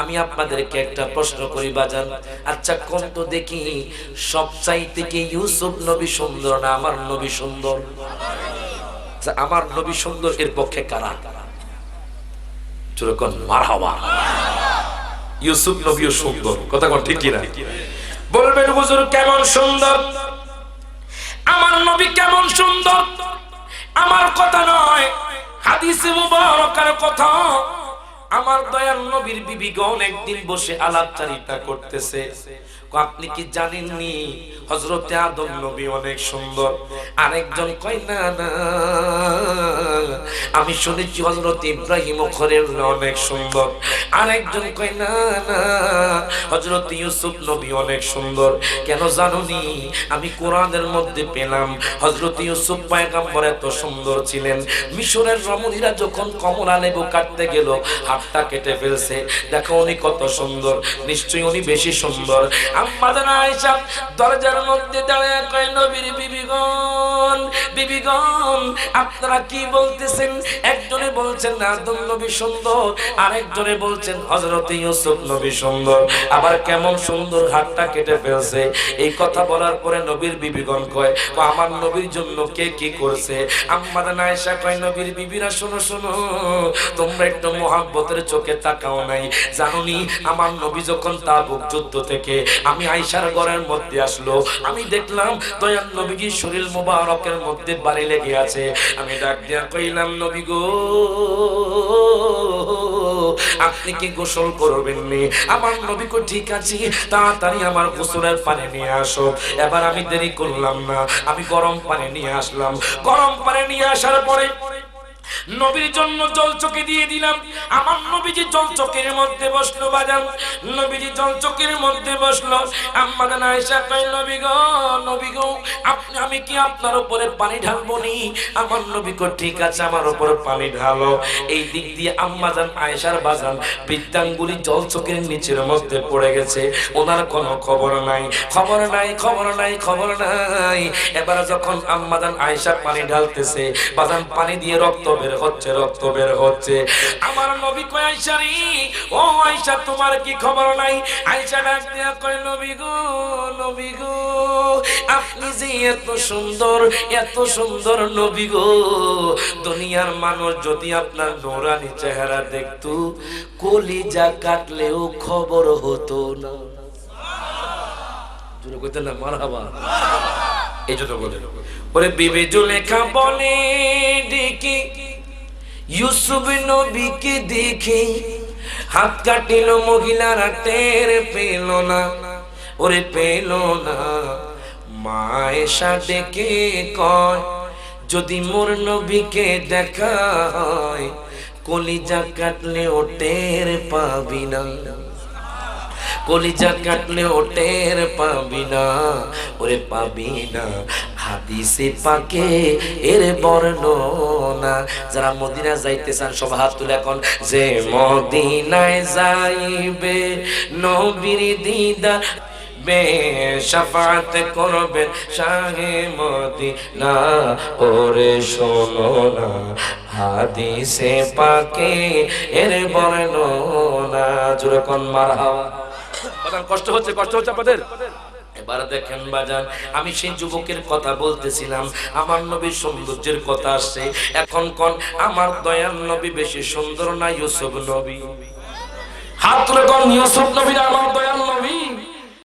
আমি আপনাদেরকে একটা প্রশ্ন করি বাজান, আচ্ছা কোন তো দেখি সবচাইতে কি ইউসুফ নবী সুন্দর না আমার নবী সুন্দর? আমার নবী সুন্দর, এর পক্ষে কারা? যেরকম মারহাবা, ইউসুফ নবীও সুন্দর, কথা কোন ঠিক কিনা? বলবেন হুজুর কেমন সুন্দর? আমার নবী কেমন সুন্দর আমার কথা নয়, হাদিসে মুবারকার কথা। আমার দয়াল নবীর বিবিগণ একদিন বসে আলাপচারিতা করতেছে। আপনি কি জানেননি হযরতে আদম নবী অনেক সুন্দর? আরেকজন কয় না না, আমি শুনেছি হযরত ইব্রাহিম ও খলিল অনেক সুন্দর। আরেকজন কয় না না, হযরত ইউসুফ নবী অনেক সুন্দর। কেন জানোনি? আমি কোরআনের মধ্যে পেলাম হযরত ইউসুফ পয়গম্বর এত সুন্দর ছিলেন, মিশরের রমণীরা যখন কমলা লেবু কাটতে গেল হাতটা কেটে ফেলছে। দেখো উনি কত সুন্দর, নিশ্চয়ই উনি বেশি সুন্দর। আম্মা জান আয়েশা দরজার মধ্যে দাঁড়িয়ে কয়, নবীর বিবিগণ, বিবিগণ আপনারা কি বলতেছেন? একজনে বলছেন আদম নবী সুন্দর, আরেকজনে বলছেন হযরত ইউসুফ নবী সুন্দর। আবার কেমন সুন্দর, হাতটা কেটে ফেলছে। এই কথা বলার পরে নবীর বিবিগণ কয়, আমার নবীর জন্য কে কি করছে? আম্মা জান আয়েশা কয়, নবীর বিবিরা শোনো শোনো, তোমরা একটু মোহাব্বতের চোখে তাকাও নাই। জানোনি আমার নবী যখন তাবুক যুদ্ধ থেকে আমি আয়েশার ঘরের মধ্যে আসলো, আমি দেখলাম দয়াল নবীর শরীর মোবারকের মধ্যে বাড়ি লেগে আছে। আমি ডাক দিয়া কইলাম, নবী গো আপনি কি গোসল করবেন নি? আমার নবী কো ঠিক আছে, তাড়াতাড়ি আমার গোসলের পানি নিয়ে আসো। এবার আমি দেরি করলাম না, আমি গরম পানি নিয়ে আসলাম। গরম পানি নিয়ে আসার পরে নবীর জন্য জল চোখে দিয়ে দিলাম। আমার নবীজি জল চোখের মধ্যে বসলো বাজান, নবীজি জল চোখের মধ্যে বসলো। আম্মা জান আয়েশা কয়, নবী গো, নবী গো আপনি, আমি কি আপনার উপরে পানি ঢালবো নি? আমার নবী কো ঠিক আছে, আমার উপরে পানি ঢালো। এই দিক দিয়ে আম্মা জান আয়েশার বাজান বৃদ্ধাঙ্গুলি জল চোখের নিচের মধ্যে পড়ে গেছে। ওনার কোনো খবর নাই, খবর নাই, খবর নাই, খবর নাই। এবার যখন আম্মা জান আয়েশা পানি ঢালতেছে, বাজান পানি দিয়ে রক্ত বের হচ্ছে, রক্ত বের হচ্ছে। আমার নবী কয়, আয়েশা রে, ও আয়েশা তোমার কি খবর নাই? আয়েশা ডাক দিয়া কয়, নবী গো, নবী গো আপনি যে এত সুন্দর, এত সুন্দর নবী গো, দুনিয়ার মানুষ যদি আপনার নূরানি চেহারা দেখতো কলিজা কাটলেও খবর হতো না। জোরে কইতেন না মারহাবা? এই জন্য বলে, ওরে বিবি জুলেখা বলে দেখি ইউসুফ নবীকে দেখে হাত কাটিল মহিলারা, টের পেল না, ওরে পেল না। মা আয়েশা ডেকে কয়, যদি মোর নবীকে দেখা হয় কলিজা কাটলে ও টের পাবি না, কলিজা কাটলে ও টের পাবি না, ওরে পাবি না। হাদিসে পাকে এর বর্ণনা। যারা মদিনা যাইতে চান সব হাত তুলে এখন, যে মদিনায় যাইবে নবীর দিদার বে শাফাত করবে শাহে মদিনা, ওরে শোনো না হাদিসে পাকে এর বর্ণনা। জোরে কোন মারহাবা? কষ্ট হচ্ছে, কষ্ট হচ্ছে আপনাদের? এবার দেখেন বাজান, আমি সেই যুবকের কথা বলতেছিলাম, আমার নবীর সৌন্দর্যের কথা আসছে। এখন কোন আমার দয়াল নবী বেশি সুন্দর না ইউসুফ নবী? হাত তুলে কোন ইউসুফ নবী না